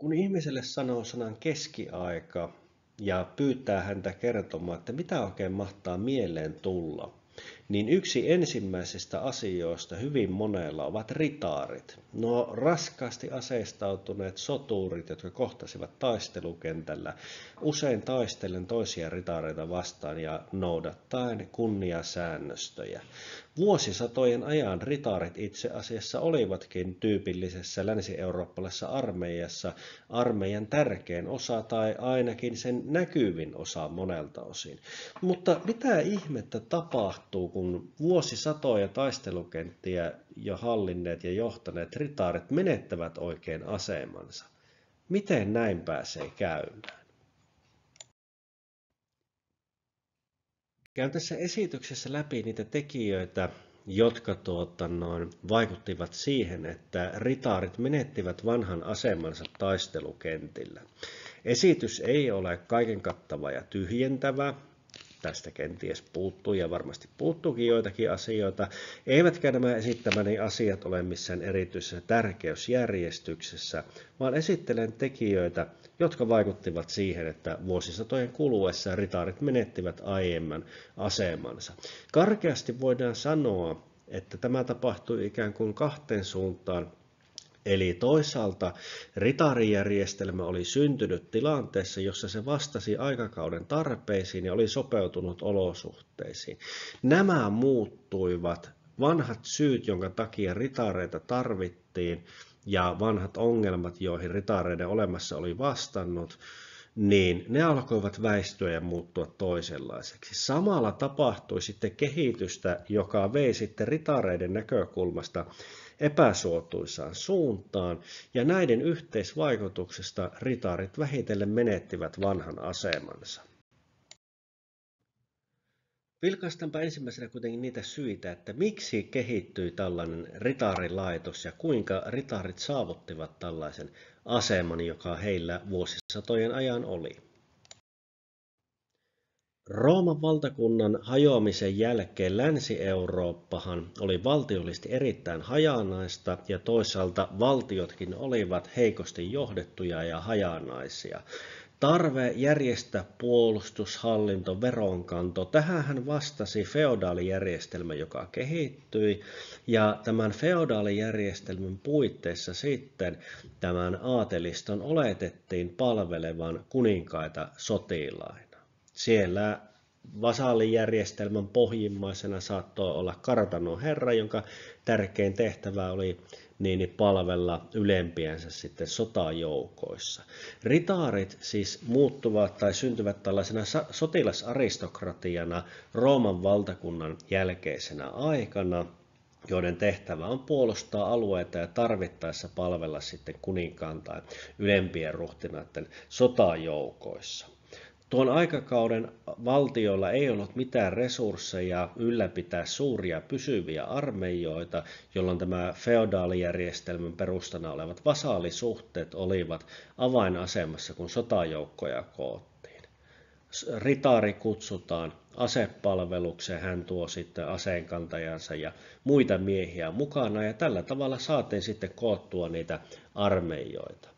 Kun ihmiselle sanoo sanan keskiaika ja pyytää häntä kertomaan, että mitä oikein mahtaa mieleen tulla, niin yksi ensimmäisistä asioista hyvin monella ovat ritaarit. Nuo raskaasti aseistautuneet soturit, jotka kohtasivat taistelukentällä, usein taistellen toisia ritaareita vastaan ja noudattaen kunniasäännöstöjä. Vuosisatojen ajan ritaarit itse asiassa olivatkin tyypillisessä länsi-eurooppalaisessa armeijassa armeijan tärkein osa tai ainakin sen näkyvin osa monelta osin. Mutta mitä ihmettä tapahtuu, kun vuosisatoja taistelukenttiä jo hallinneet ja johtaneet ritaarit menettävät oikein asemansa? Miten näin pääsee käymään? Käyn tässä esityksessä läpi niitä tekijöitä, jotka vaikuttivat siihen, että ritaarit menettivät vanhan asemansa taistelukentillä. Esitys ei ole kaiken kattava ja tyhjentävä. Tästä kenties puuttuu ja varmasti puuttuukin joitakin asioita. Eivätkä nämä esittämäni asiat ole missään erityisessä tärkeysjärjestyksessä, vaan esittelen tekijöitä, jotka vaikuttivat siihen, että vuosisatojen kuluessa ritaarit menettivät aiemman asemansa. Karkeasti voidaan sanoa, että tämä tapahtui ikään kuin kahteen suuntaan. Eli toisaalta ritaarijärjestelmä oli syntynyt tilanteessa, jossa se vastasi aikakauden tarpeisiin ja oli sopeutunut olosuhteisiin. Nämä muuttuivat. Vanhat syyt, jonka takia ritaareita tarvittiin, ja vanhat ongelmat, joihin ritaareiden olemassa oli vastannut, niin ne alkoivat väistyä ja muuttua toisenlaiseksi. Samalla tapahtui sitten kehitystä, joka vei sitten ritaareiden näkökulmasta epäsuotuisaan suuntaan, ja näiden yhteisvaikutuksesta ritaarit vähitellen menettivät vanhan asemansa. Vilkaistaanpa ensimmäisenä kuitenkin niitä syitä, että miksi kehittyi tällainen ritaarilaitos ja kuinka ritaarit saavuttivat tällaisen aseman, joka heillä vuosisatojen ajan oli. Rooman valtakunnan hajoamisen jälkeen Länsi-Eurooppahan oli valtiollisesti erittäin hajanaista ja toisaalta valtiotkin olivat heikosti johdettuja ja hajanaisia. Tarve järjestää puolustus, hallinto, veronkanto, tähän vastasi feodaalijärjestelmä, joka kehittyi, ja tämän feodaalijärjestelmän puitteissa sitten tämän aateliston oletettiin palvelevan kuninkaita sotilaina. Siellä vasaalijärjestelmän pohjimmaisena saattoi olla kartanon herra, jonka tärkein tehtävä oli palvella ylempiänsä sitten sotajoukoissa. Ritaarit siis muuttuvat tai syntyvät tällaisena sotilasaristokratiana Rooman valtakunnan jälkeisenä aikana, joiden tehtävä on puolustaa alueita ja tarvittaessa palvella sitten kuninkaan tai ylempien ruhtinaiden sotajoukoissa. Tuon aikakauden valtiolla ei ollut mitään resursseja ylläpitää suuria pysyviä armeijoita, jolloin tämä feodaalijärjestelmän perustana olevat vasaalisuhteet olivat avainasemassa, kun sotajoukkoja koottiin. Ritaari kutsutaan asepalvelukseen, hän tuo sitten aseenkantajansa ja muita miehiä mukana, ja tällä tavalla saatiin sitten koottua niitä armeijoita.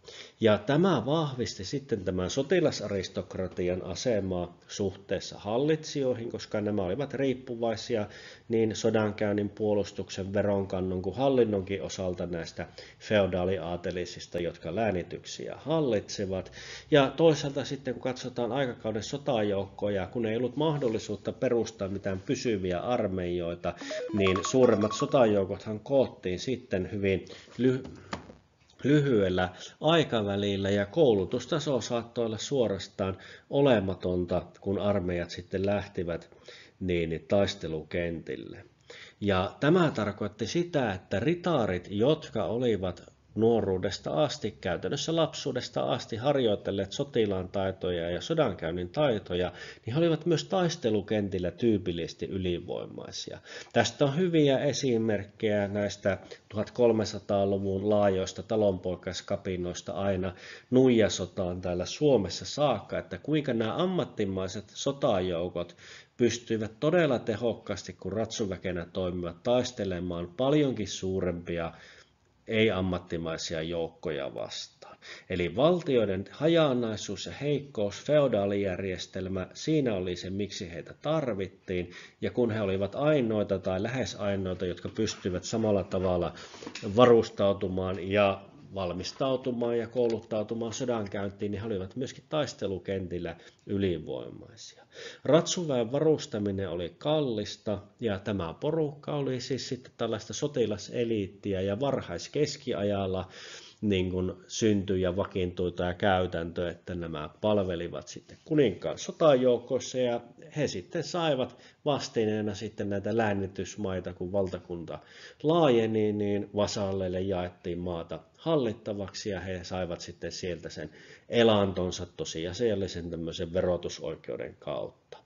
Ja tämä vahvisti sitten tämän sotilasaristokratian asemaa suhteessa hallitsijoihin, koska nämä olivat riippuvaisia niin sodankäynnin, puolustuksen, veronkannon kuin hallinnonkin osalta näistä feodaaliaatelisista, jotka läänityksiä hallitsevat. Ja toisaalta sitten kun katsotaan aikakauden sotajoukkoja, kun ei ollut mahdollisuutta perustaa mitään pysyviä armeijoita, niin suuremmat sotajoukothan koottiin sitten hyvin lyhyellä aikavälillä, ja koulutustaso saattoi olla suorastaan olematonta, kun armeijat sitten lähtivät taistelukentille. Ja tämä tarkoitti sitä, että ritaarit, jotka olivat nuoruudesta asti, käytännössä lapsuudesta asti harjoitelleet sotilaan taitoja ja sodankäynnin taitoja, niin he olivat myös taistelukentillä tyypillisesti ylivoimaisia. Tästä on hyviä esimerkkejä näistä 1300-luvun laajoista talonpoikaiskapinoista aina nuijasotaan täällä Suomessa saakka, että kuinka nämä ammattimaiset sotajoukot pystyivät todella tehokkaasti, kun ratsuväkenä toimivat, taistelemaan paljonkin suurempia ei-ammattimaisia joukkoja vastaan. Eli valtioiden hajanaisuus ja heikkous, feodaalijärjestelmä, siinä oli se, miksi heitä tarvittiin. Ja kun he olivat ainoita tai lähes ainoita, jotka pystyivät samalla tavalla varustautumaan ja valmistautumaan ja kouluttautumaan sodankäyntiin, niin he olivat myöskin taistelukentillä ylivoimaisia. Ratsuväen varustaminen oli kallista ja tämä porukka oli siis sitten tällaista sotilaseliittiä ja varhaiskeskiajalla niin kuin syntyi ja vakiintui tämä käytäntö, että nämä palvelivat sitten kuninkaan sotajoukoissa ja he sitten saivat vastineena sitten näitä läänitysmaita, kun valtakunta laajeni, niin vasalleille jaettiin maata hallittavaksi ja he saivat sitten sieltä sen elantonsa tosiasiallisen tämmöisen verotusoikeuden kautta.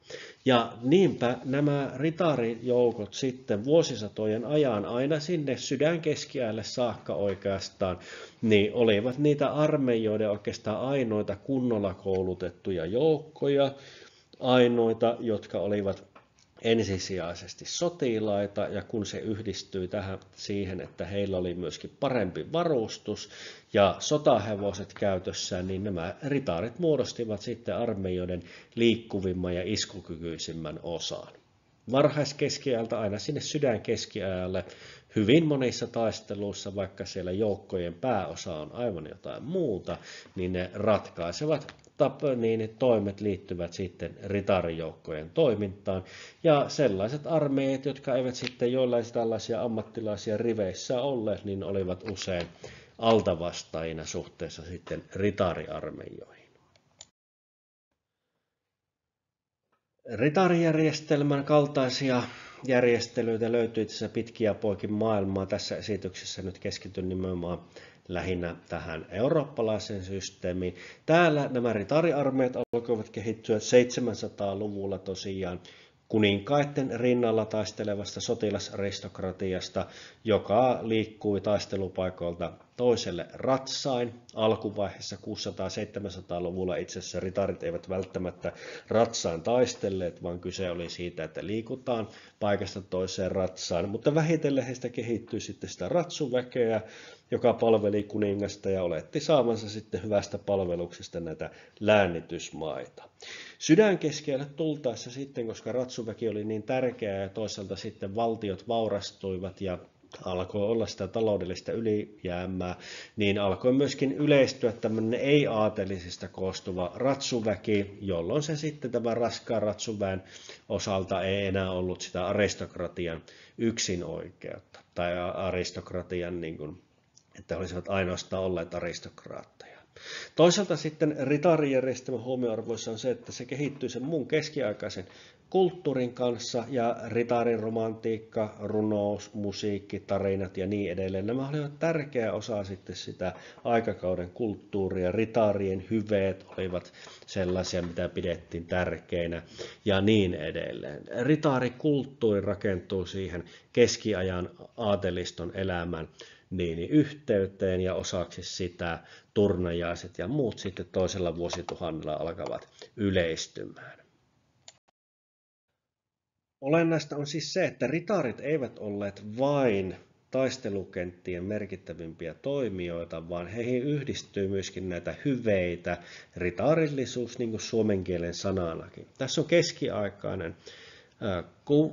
Ja niinpä nämä ritarijoukot sitten vuosisatojen ajan aina sinne sydänkeskiälle saakka oikeastaan, niin olivat niitä armeijoiden oikeastaan ainoita kunnolla koulutettuja joukkoja, ainoita, jotka olivat ensisijaisesti sotilaita, ja kun se yhdistyi siihen, että heillä oli myöskin parempi varustus ja sotahevoset käytössään, niin nämä ritaarit muodostivat sitten armeijoiden liikkuvimman ja iskukykyisimmän osan. Varhaiskeskiajalta aina sinne sydänkeskiajalle hyvin monissa taisteluissa, vaikka siellä joukkojen pääosa on aivan jotain muuta, niin ne ratkaisevat niin toimet liittyvät sitten ritarijoukkojen toimintaan. Ja sellaiset armeijat, jotka eivät sitten joillain tällaisia ammattilaisia riveissä olleet, niin olivat usein altavastaajina suhteessa sitten ritariarmeijoihin. Ritarijärjestelmän kaltaisia järjestelyitä löytyy tässä pitkiä poikin maailmaa. Tässä esityksessä nyt keskityn nimenomaan lähinnä tähän eurooppalaiseen systeemiin. Täällä nämä ritariarmeijat alkoivat kehittyä 700-luvulla tosiaan kuninkaiden rinnalla taistelevasta sotilasaristokratiasta, joka liikkui taistelupaikoilta toiselle ratsain. Alkuvaiheessa 600-700-luvulla itse asiassa ritarit eivät välttämättä ratsain taistelleet, vaan kyse oli siitä, että liikutaan paikasta toiseen ratsaan. Mutta vähitellen heistä kehittyi sitten sitä ratsuväkeä, joka palveli kuningasta ja oletti saavansa sitten hyvästä palveluksesta näitä läänitysmaita. Sydänkeskiälle tultaessa sitten, koska ratsuväki oli niin tärkeää ja toisaalta sitten valtiot vaurastuivat ja alkoi olla sitä taloudellista ylijäämää, niin alkoi myöskin yleistyä tämmöinen ei-aatelisista koostuva ratsuväki, jolloin se sitten tämän raskaan ratsuväen osalta ei enää ollut sitä aristokratian yksinoikeutta tai aristokratian, niin kuin, että olisivat ainoastaan olleet aristokraatteja. Toisaalta sitten ritarijärjestelmän huomioarvoissa on se, että se kehittyy sen muun keskiaikaisen kulttuurin kanssa ja ritarin romantiikka, runous, musiikki, tarinat ja niin edelleen. Nämä olivat tärkeä osa sitten sitä aikakauden kulttuuria. Ritarien hyveet olivat sellaisia, mitä pidettiin tärkeinä ja niin edelleen. Ritarikulttuuri rakentuu siihen keskiajan aateliston elämän yhteyteen ja osaksi sitä turnajaiset ja muut sitten toisella vuosituhannella alkavat yleistymään. Olennaista on siis se, että ritarit eivät olleet vain taistelukenttien merkittävimpiä toimijoita, vaan heihin yhdistyy myöskin näitä hyveitä, ritarillisuus niin kuin suomen kielen sananakin. Tässä on keskiaikainen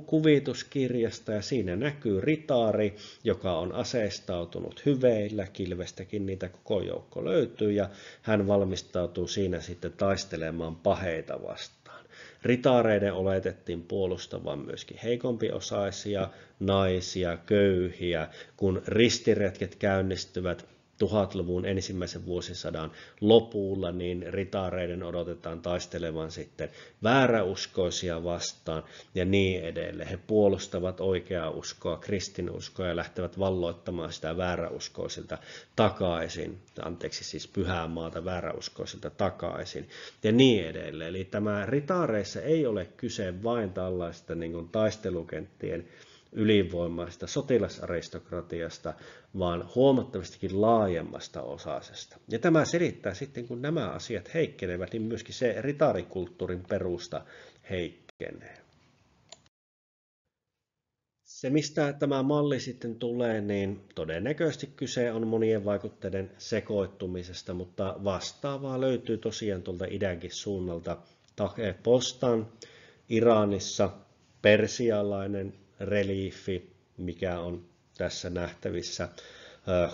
kuvituskirjasta ja siinä näkyy ritaari, joka on aseistautunut hyveillä, kilvestäkin niitä koko joukko löytyy ja hän valmistautuu siinä sitten taistelemaan paheita vastaan. Ritaareiden oletettiin puolustavan myöskin heikompiosaisia, naisia, köyhiä, kun ristiretket käynnistyvät 1000-luvun ensimmäisen vuosisadan lopulla, niin ritaareiden odotetaan taistelevan sitten vääräuskoisia vastaan ja niin edelleen. He puolustavat oikeaa uskoa, kristinuskoa ja lähtevät valloittamaan sitä vääräuskoisilta takaisin, siis pyhää maata vääräuskoisilta takaisin ja niin edelleen. Eli tämä ritaareissa ei ole kyse vain tällaista niin kuin taistelukenttien ylivoimaista sotilasaristokratiasta, vaan huomattavastikin laajemmasta osasesta. Ja tämä selittää sitten, kun nämä asiat heikkenevät, niin myöskin se ritaarikulttuurin perusta heikkenee. Se, mistä tämä malli sitten tulee, niin todennäköisesti kyse on monien vaikutteiden sekoittumisesta, mutta vastaavaa löytyy tosiaan tuolta idänkin suunnalta. Postan, Iranissa, persialainen reliefi, mikä on tässä nähtävissä,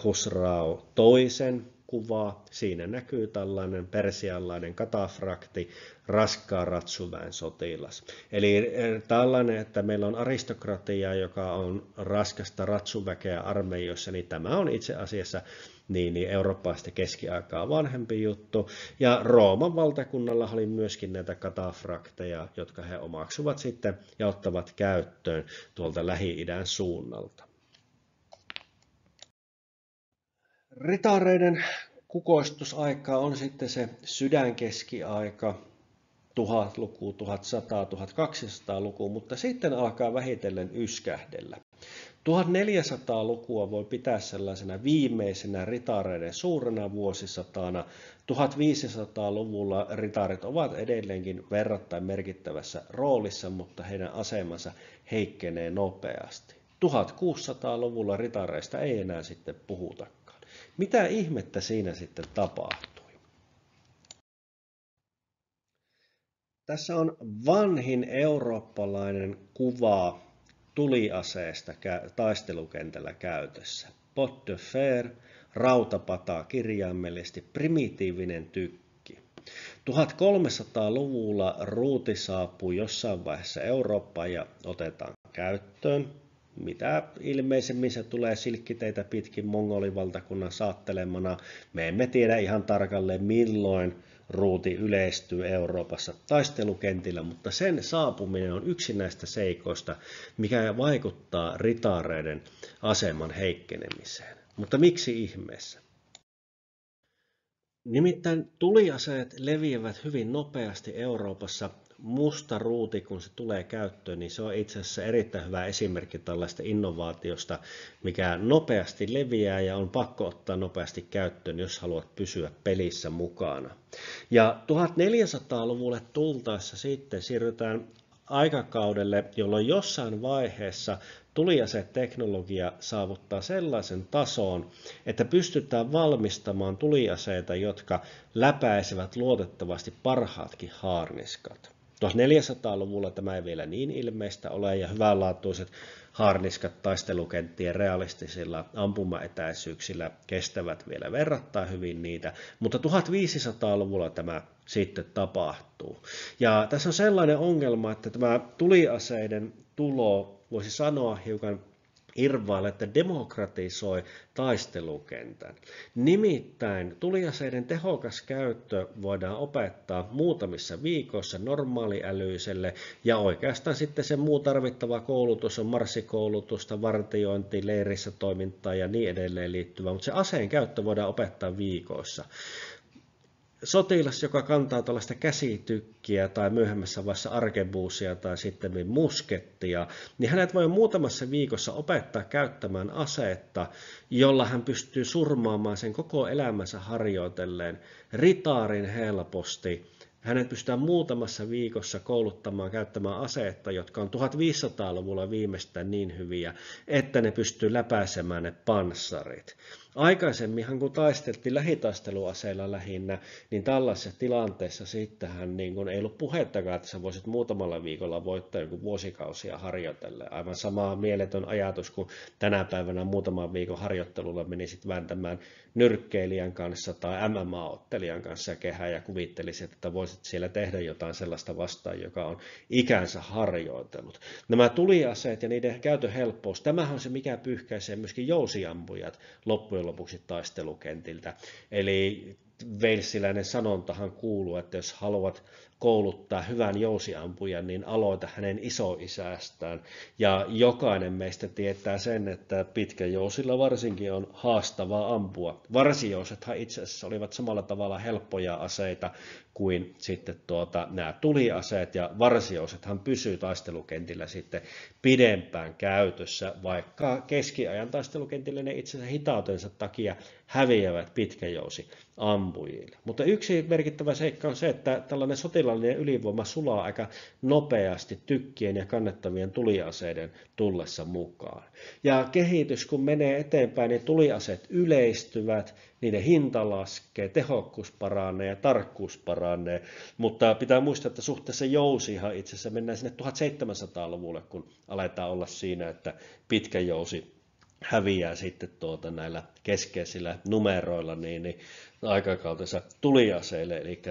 Husrao toisen kuva. Siinä näkyy tällainen persialainen katafrakti, raskaan ratsuväen sotilas. Eli tällainen, että meillä on aristokratia, joka on raskasta ratsuväkeä armeijoissa, niin tämä on itse asiassa niin eurooppalaista keskiaikaa vanhempi juttu. Ja Rooman valtakunnalla oli myöskin näitä katafrakteja, jotka he omaksuvat sitten ja ottavat käyttöön tuolta Lähi-idän suunnalta. Ritaareiden kukoistusaika on sitten se sydänkeskiaika, 1000-luku, 1100, 1200-luku, mutta sitten alkaa vähitellen yskähdellä. 1400-lukua voi pitää sellaisena viimeisenä ritaareiden suurena vuosisatana. 1500-luvulla ritaarit ovat edelleenkin verrattain merkittävässä roolissa, mutta heidän asemansa heikkenee nopeasti. 1600-luvulla ritaareista ei enää sitten puhutakaan. Mitä ihmettä siinä sitten tapahtui? Tässä on vanhin eurooppalainen kuva tuliaseesta taistelukentällä käytössä. Pot de fer, rautapata kirjaimellisesti, primitiivinen tykki. 1300-luvulla ruuti saapuu jossain vaiheessa Eurooppaan ja otetaan käyttöön. Mitä ilmeisemmin se tulee silkkiteitä pitkin mongolivaltakunnan saattelemana. Me emme tiedä ihan tarkalleen milloin ruuti yleistyy Euroopassa taistelukentillä, mutta sen saapuminen on yksi näistä seikoista, mikä vaikuttaa ritaareiden aseman heikkenemiseen. Mutta miksi ihmeessä? Nimittäin tuliaseet leviävät hyvin nopeasti Euroopassa. Musta ruuti, kun se tulee käyttöön, niin se on itse asiassa erittäin hyvä esimerkki tällaista innovaatiosta, mikä nopeasti leviää ja on pakko ottaa nopeasti käyttöön, jos haluat pysyä pelissä mukana. Ja 1400-luvulle tultaessa sitten siirrytään aikakaudelle, jolloin jossain vaiheessa tuliaseteknologia saavuttaa sellaisen tason, että pystytään valmistamaan tuliaseita, jotka läpäisevät luotettavasti parhaatkin haarniskat. 1400-luvulla tämä ei vielä niin ilmeistä ole ja hyvänlaatuiset haarniskat taistelukenttien realistisilla ampumaetäisyyksillä kestävät vielä verrattain hyvin niitä, mutta 1500-luvulla tämä sitten tapahtuu. Ja tässä on sellainen ongelma, että tämä tuliaseiden tulo, voisi sanoa hiukan irvailla, että demokratisoi taistelukentän. Nimittäin tuliaseiden tehokas käyttö voidaan opettaa muutamissa viikoissa normaaliälyiselle ja oikeastaan sitten se muu tarvittava koulutus on marssikoulutusta, vartiointi, leirissä toimintaa ja niin edelleen liittyvää, mutta se aseen käyttö voidaan opettaa viikoissa. Sotilas, joka kantaa tällaista käsitykkiä tai myöhemmässä vaiheessa arkebuusia tai sitten muskettia, niin hänet voi muutamassa viikossa opettaa käyttämään asetta, jolla hän pystyy surmaamaan sen koko elämänsä harjoitelleen ritaarin helposti. Hänet pystytään muutamassa viikossa kouluttamaan käyttämään aseetta, jotka on 1500-luvulla viimeistään niin hyviä, että ne pystyy läpäisemään ne panssarit. Aikaisemminhan kun taisteltiin lähitaisteluaseilla lähinnä, niin tällaisessa tilanteessa sittenhän niin kun ei ollut puhettakaan, että sä voisit muutamalla viikolla voittaa joku vuosikausia harjoitellen. Aivan sama mieletön ajatus kuin tänä päivänä muutaman viikon harjoittelulla menisit vääntämään nyrkkeilijän kanssa tai MMA-ottelijan kanssa kehää ja kuvittelisit, että voisit siellä tehdä jotain sellaista vastaan, joka on ikänsä harjoitellut. Nämä tuliaseet ja niiden käytön helppous, tämähän on se, mikä pyyhkäisee myöskin jousiampujat loppujen lopuksi taistelukentiltä. Eli walesiläinen sanontahan kuuluu, että jos haluat kouluttaa hyvän jousiampujan, niin aloita hänen isoisästään. Ja jokainen meistä tietää sen, että pitkäjousilla varsinkin on haastavaa ampua. Varsijousethan itse asiassa olivat samalla tavalla helppoja aseita kuin sitten nämä tuliaseet, ja varsijousethan pysyy taistelukentillä sitten pidempään käytössä, vaikka keskiajan taistelukentillä ne itse asiassa hitautensa takia häviävät pitkäjousiampujille. Mutta yksi merkittävä seikka on se, että tällainen sotilaallinen ylivoima sulaa aika nopeasti tykkien ja kannettavien tuliaseiden tullessa mukaan. Ja kehitys kun menee eteenpäin, niin tuliaseet yleistyvät, niiden hinta laskee, tehokkuus paranee ja tarkkuus paranee, mutta pitää muistaa, että suhteessa jousihan itse asiassa mennään sinne 1700-luvulle, kun aletaan olla siinä, että pitkä jousi häviää sitten näillä keskeisillä numeroilla niin aikakautensa tuliaseille, eli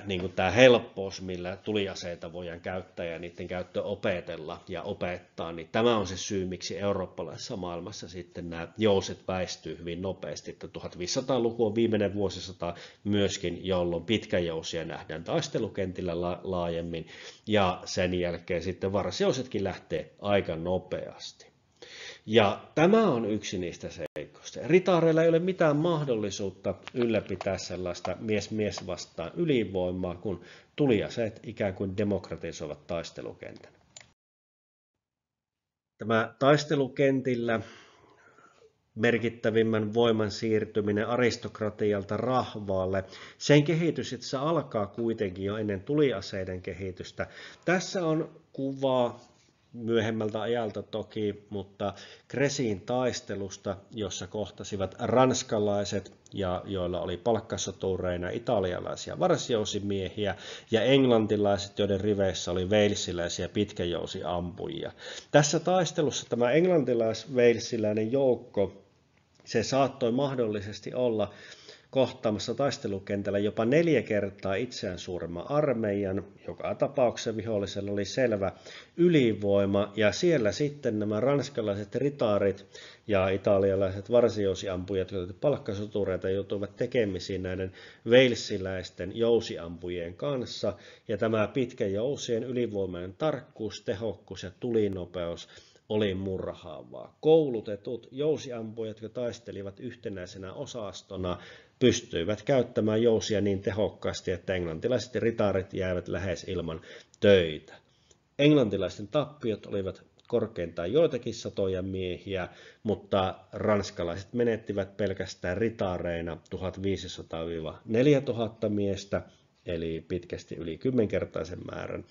niin kuin tämä helppous, millä tuliaseita voidaan käyttää ja niiden käyttö opetella ja opettaa, niin tämä on se syy, miksi eurooppalaisessa maailmassa sitten nämä jouset väistyy hyvin nopeasti. Että 1500-luku on viimeinen vuosisata myöskin, jolloin pitkäjousia nähdään taistelukentillä laajemmin, ja sen jälkeen sitten varsijousetkin lähtee aika nopeasti. Ja tämä on yksi niistä seikoista. Ritaareilla ei ole mitään mahdollisuutta ylläpitää sellaista mies vastaan ylivoimaa, kun tuliaseet ikään kuin demokratisoivat taistelukentän. Tämä taistelukentillä merkittävimmän voiman siirtyminen aristokratialta rahvaalle, sen kehitys itse alkaa kuitenkin jo ennen tuliaseiden kehitystä. Tässä on kuvaa myöhemmältä ajalta toki, mutta Crécyn taistelusta, jossa kohtasivat ranskalaiset, ja joilla oli palkkasotureina italialaisia varsijousimiehiä, ja englantilaiset, joiden riveissä oli walesiläisiä pitkäjousiampujia. Tässä taistelussa tämä englantilais-walesiläinen joukko, se saattoi mahdollisesti olla kohtaamassa taistelukentällä jopa 4 kertaa itseään suuremman armeijan, joka tapauksessa vihollisella oli selvä ylivoima, ja siellä sitten nämä ranskalaiset ritaarit ja italialaiset varsijousiampujat, jotka palkkasotureita joutuivat tekemisiin näiden walesiläisten jousiampujien kanssa, ja tämä pitkäjousien ylivoimainen tarkkuus, tehokkuus ja tulinopeus oli murhaavaa. Koulutetut jousiampujat, jotka taistelivat yhtenäisenä osastona, pystyivät käyttämään jousia niin tehokkaasti, että englantilaiset ritaarit jäivät lähes ilman töitä. Englantilaisten tappiot olivat korkeintaan joitakin satoja miehiä, mutta ranskalaiset menettivät pelkästään ritaareina 1500–4000 miestä, eli pitkästi yli 10-kertaisen määrän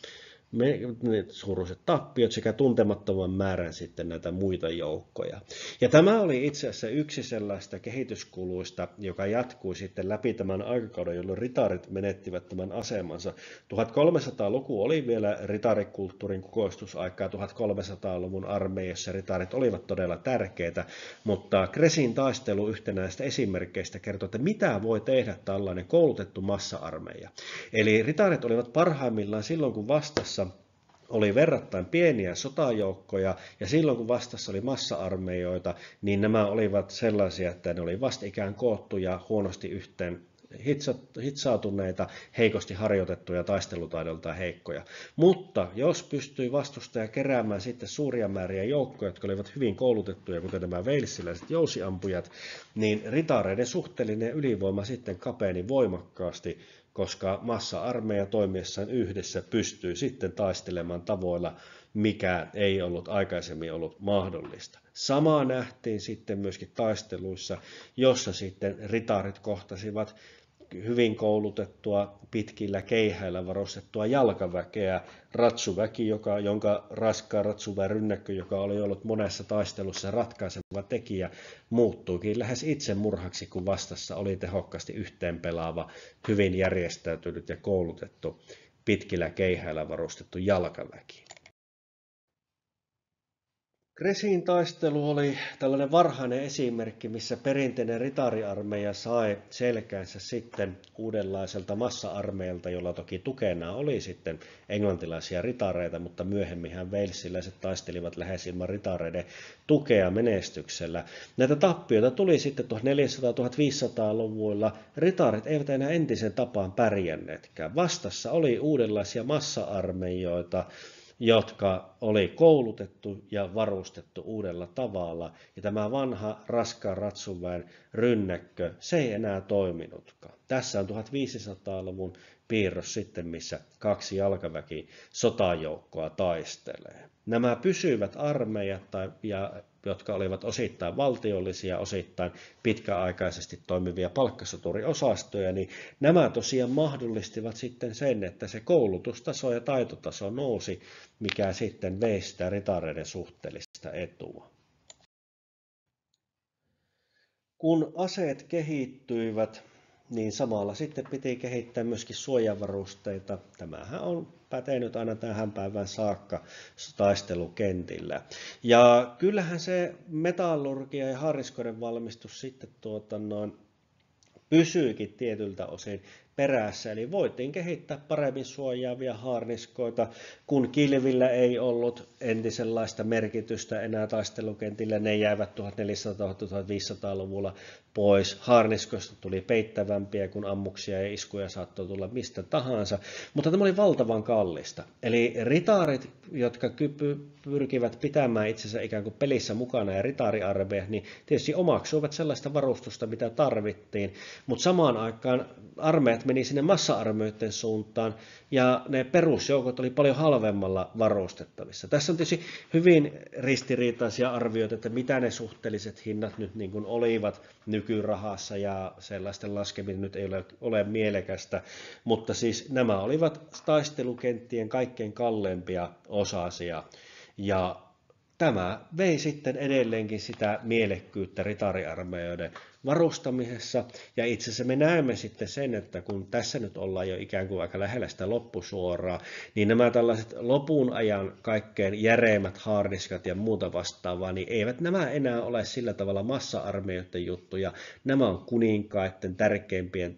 suuruiset tappiot sekä tuntemattoman määrän sitten näitä muita joukkoja. Ja tämä oli itse asiassa yksi sellaista kehityskuluista, joka jatkui sitten läpi tämän aikakauden, jolloin ritaarit menettivät tämän asemansa. 1300-luku oli vielä ritaarikulttuurin kukoistusaikaa, 1300-luvun armeijassa ritaarit olivat todella tärkeitä, mutta Crécyn taistelu yhtenä näistä esimerkkeistä kertoo, että mitä voi tehdä tällainen koulutettu massa-armeija. Eli ritaarit olivat parhaimmillaan silloin, kun vastassa oli verrattain pieniä sotajoukkoja, ja silloin kun vastassa oli massa-armeijoita, niin nämä olivat sellaisia, että ne oli vastikään koottuja, huonosti yhteen hitsautuneita, heikosti harjoitettuja, taistelutaidoltaan heikkoja. Mutta jos pystyi vastustaja keräämään sitten suuria määriä joukkoja, jotka olivat hyvin koulutettuja, kuten nämä walesiläiset jousiampujat, niin ritaareiden suhteellinen ylivoima sitten kapeni voimakkaasti, koska massa-armeija toimiessaan yhdessä pystyy sitten taistelemaan tavoilla, mikä ei ollut aikaisemmin ollut mahdollista. Samaa nähtiin sitten myöskin taisteluissa, jossa sitten ritaarit kohtasivat hyvin koulutettua, pitkillä keihäillä varustettua jalkaväkeä, ratsuväki, jonka raskaan ratsuväen rynnäkkö, joka oli ollut monessa taistelussa ratkaiseva tekijä, muuttuikin lähes itsemurhaksi, kun vastassa oli tehokkaasti yhteenpelaava, hyvin järjestäytynyt ja koulutettu, pitkillä keihäillä varustettu jalkaväki. Crécyn taistelu oli tällainen varhainen esimerkki, missä perinteinen ritaariarmeija sai selkäänsä sitten uudenlaiselta massa-armeijalta, jolla toki tukena oli sitten englantilaisia ritaareita, mutta myöhemminhän walesiläiset taistelivat lähes ilman ritaareiden tukea menestyksellä. Näitä tappioita tuli sitten 1400–1500-luvuilla. Ritaarit eivät enää entisen tapaan pärjänneetkään. Vastassa oli uudenlaisia massa-armeijoita, jotka oli koulutettu ja varustettu uudella tavalla. Ja tämä vanha raskaan ratsuväen rynnäkkö, se ei enää toiminutkaan. Tässä on 1500-luvun piirros sitten, missä 2 jalkaväki sotajoukkoa taistelee. Nämä pysyvät armeijat ja jotka olivat osittain valtiollisia, osittain pitkäaikaisesti toimivia palkkasoturiosastoja, niin nämä tosiaan mahdollistivat sitten sen, että se koulutustaso ja taitotaso nousi, mikä sitten vei sitä ritaareiden suhteellista etua. Kun aseet kehittyivät, niin samalla sitten piti kehittää myöskin suojavarusteita. Tämähän on pätenyt aina tähän päivään saakka taistelukentillä. Ja kyllähän se metallurgia ja haariskoiden valmistus sitten pysyikin tietyltä osin perässä, eli voitiin kehittää paremmin suojaavia haarniskoita, kun kilvillä ei ollut entisenlaista merkitystä enää taistelukentillä, ne jäivät 1400-1500-luvulla pois. Haarniskoista tuli peittävämpiä, kun ammuksia ja iskuja saattoi tulla mistä tahansa, mutta tämä oli valtavan kallista. Eli ritaarit, jotka pyrkivät pitämään itsensä ikään kuin pelissä mukana ja ritaariarmeijat, niin tietysti omaksuivat sellaista varustusta, mitä tarvittiin, mutta samaan aikaan armeijat meni sinne massa-armeijoiden suuntaan ja ne perusjoukot oli paljon halvemmalla varustettavissa. Tässä on tietysti hyvin ristiriitaisia arvioita, että mitä ne suhteelliset hinnat nyt niin kuin olivat nykyrahassa ja sellaisten laskeminen nyt ei ole mielekästä, mutta siis nämä olivat taistelukenttien kaikkein kalleimpia osasia ja tämä vei sitten edelleenkin sitä mielekkyyttä ritaariarmeijoiden varustamisessa, ja itse asiassa me näemme sitten sen, että kun tässä nyt ollaan jo ikään kuin aika lähellä sitä loppusuoraa, niin nämä tällaiset lopun ajan kaikkein järeimmät haarniskat ja muuta vastaavaa, niin eivät nämä enää ole sillä tavalla massa-armeijoiden juttuja, nämä on kuninkaiden tärkeimpien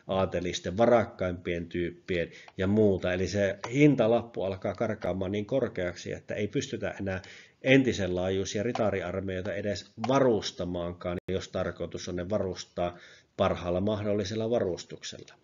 aatelisten, varakkaimpien tyyppien ja muuta, eli se hintalappu alkaa karkaamaan niin korkeaksi, että ei pystytä enää entisen laajuisia ritaariarmeijoita edes varustamaankaan, jos tarkoitus on ne varustaa parhaalla mahdollisella varustuksella.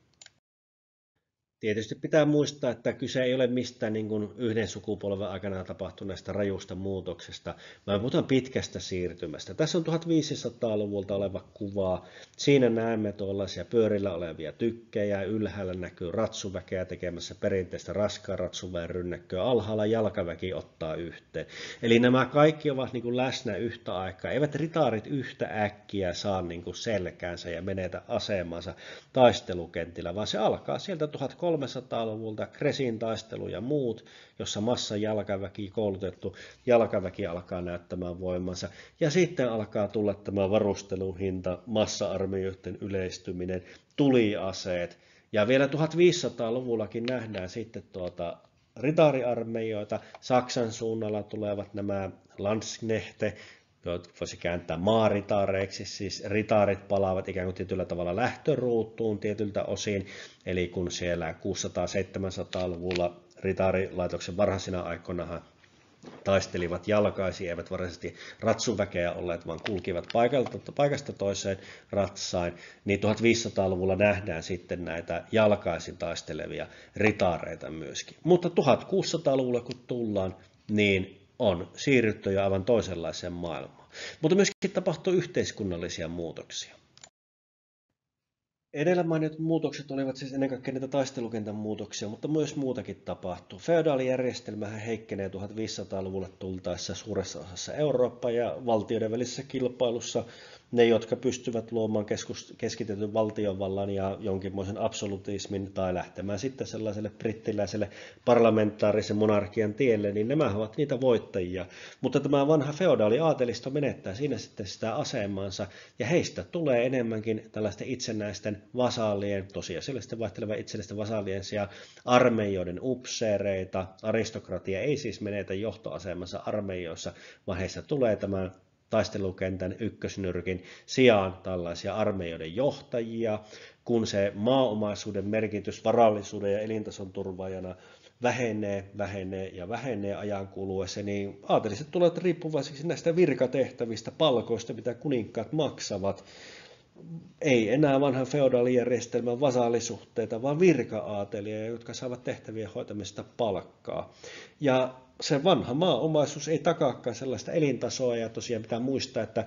Tietysti pitää muistaa, että kyse ei ole mistään niin kuin yhden sukupolven aikana tapahtuneesta rajusta muutoksesta, vaan puhutaan pitkästä siirtymästä. Tässä on 1500-luvulta oleva kuva. Siinä näemme tuollaisia pyörillä olevia tykkejä. Ylhäällä näkyy ratsuväkeä tekemässä perinteistä raskaan ratsuväen rynnäkköä. Alhaalla jalkaväki ottaa yhteen. Eli nämä kaikki ovat niin kuin läsnä yhtä aikaa. Eivät ritaarit yhtä äkkiä saa niin kuin selkäänsä ja menetä asemansa taistelukentillä, vaan se alkaa sieltä 1300-luvulta Kresin taistelu ja muut, jossa massan jalkaväki, koulutettu jalkaväki alkaa näyttämään voimansa. Ja sitten alkaa tulla tämä varusteluhinta, massa-armeijoiden yleistyminen, tuliaseet. Ja vielä 1500-luvullakin nähdään sitten ritaariarmeijoita. Saksan suunnalla tulevat nämä Landsknechte, voisi kääntää maaritaareiksi, siis ritaarit palaavat ikään kuin tietyllä tavalla lähtöruutuun tietyltä osin, eli kun siellä 600-700-luvulla ritaarilaitoksen varhaisina aikoina taistelivat jalkaisin, eivät varsinaisesti ratsuväkeä olleet, vaan kulkivat paikasta toiseen ratsain, niin 1500-luvulla nähdään sitten näitä jalkaisin taistelevia ritaareita myöskin. Mutta 1600-luvulla kun tullaan, niin on siirrytty jo aivan toisenlaiseen maailmaan. Mutta myöskin tapahtuu yhteiskunnallisia muutoksia. Edellä mainitut muutokset olivat siis ennen kaikkea niitä taistelukentän muutoksia, mutta myös muutakin tapahtuu. Feodaalijärjestelmähän heikkenee 1500-luvulle tultaessa suuressa osassa Eurooppaa ja valtioiden välisessä kilpailussa ne, jotka pystyvät luomaan keskitetyn valtiovallan ja jonkinmoisen absolutismin tai lähtemään sitten sellaiselle brittiläiselle parlamentaarisen monarkian tielle, niin nämä ovat niitä voittajia. Mutta tämä vanha feodaali aatelisto menettää siinä sitten sitä asemansa ja heistä tulee enemmänkin tällaisten itsenäisten vasaalien, tosiasiallisesti vaihtelevien itsenäisten vasaalien sijaan armeijoiden upseereita. Aristokratia ei siis menetä johtoasemansa armeijoissa, vaan heistä tulee tämän taistelukentän ykkösnyrkin sijaan tällaisia armeijoiden johtajia, kun se maaomaisuuden merkitys varallisuuden ja elintason turvaajana vähenee ajan kuluessa, niin aateliset tulevat riippuvaisiksi näistä virkatehtävistä, palkoista, mitä kuninkaat maksavat. Ei enää vanhan feodaalijärjestelmän vasaalisuhteita, vaan virka-aatelia, jotka saavat tehtävien hoitamista palkkaa. Ja se vanha maaomaisuus ei takaakaan sellaista elintasoa, ja tosiaan pitää muistaa, että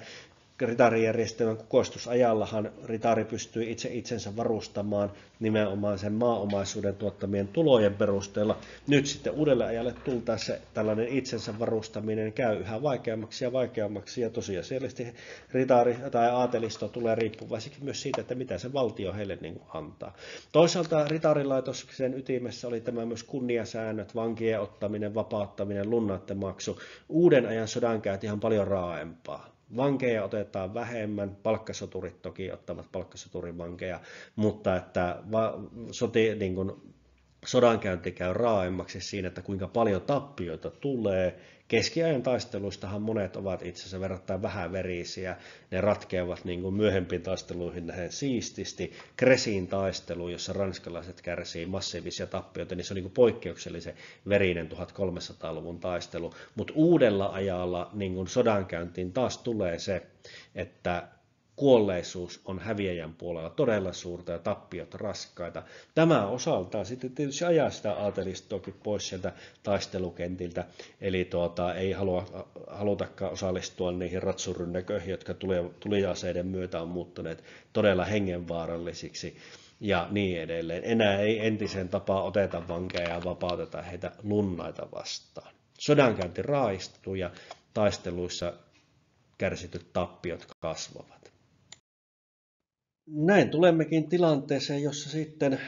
ritarijärjestelmän kukoistusajallahan ritari pystyi itse itsensä varustamaan nimenomaan sen maaomaisuuden tuottamien tulojen perusteella. Nyt sitten uudelle ajalle tultaessa tällainen itsensä varustaminen käy yhä vaikeammaksi ja tosiasiallisesti ritari tai aatelisto tulee riippuvaiseksi myös siitä, että mitä se valtio heille niin kuin antaa. Toisaalta ritarilaitoksen ytimessä oli tämä myös kunniasäännöt, vankien ottaminen, vapauttaminen, lunnaattemaksu. Uuden ajan sodankäynti on paljon raaempaa. Vankeja otetaan vähemmän, palkkasoturit toki ottavat palkkasoturin vankeja, mutta että niin kuin sodankäynti käy raaemmaksi siinä, että kuinka paljon tappioita tulee. Keskiajan taisteluistahan monet ovat itse asiassa verrattain vähäverisiä. Ne ratkeavat niin kuin myöhempiin taisteluihin nähden siististi. Cresin taistelu, jossa ranskalaiset kärsii massiivisia tappioita, niin se on niin kuin poikkeuksellisen verinen 1300-luvun taistelu. Mutta uudella ajalla niin kuin sodankäyntiin taas tulee se, että kuolleisuus on häviäjän puolella todella suurta ja tappiot raskaita. Tämä osaltaan sitten tietysti ajaa sitä aatelistoakin pois sieltä taistelukentiltä, eli ei halutakaan osallistua niihin ratsurynnäköihin, jotka tuliaseiden myötä on muuttuneet todella hengenvaarallisiksi ja niin edelleen. Enää ei entisen tapaa oteta vankeja ja vapauteta heitä lunnaita vastaan. Sodankäynti raaistuu ja taisteluissa kärsityt tappiot kasvavat. Näin tulemmekin tilanteeseen, jossa sitten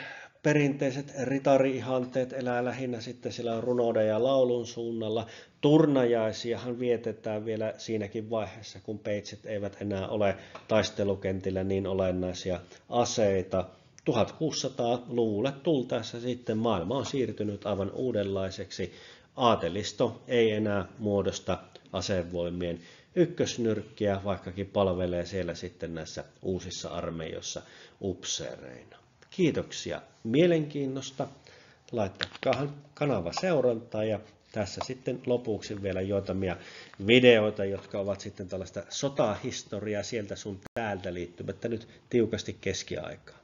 perinteiset ritari-ihanteet elää lähinnä sitten sillä runouden ja laulun suunnalla. Turnajaisiahan vietetään vielä siinäkin vaiheessa, kun peitset eivät enää ole taistelukentillä niin olennaisia aseita. 1600-luvulle tultaessa sitten maailma on siirtynyt aivan uudenlaiseksi. Aatelisto ei enää muodosta asevoimien ykkösnyrkkiä, vaikkakin palvelee siellä sitten näissä uusissa armeijoissa upseereina. Kiitoksia mielenkiinnosta. Laittakaa kanava seurantaa ja tässä sitten lopuksi vielä joitamia videoita, jotka ovat sitten tällaista sotahistoriaa sieltä sun täältä liittymättä nyt tiukasti keskiaikaan.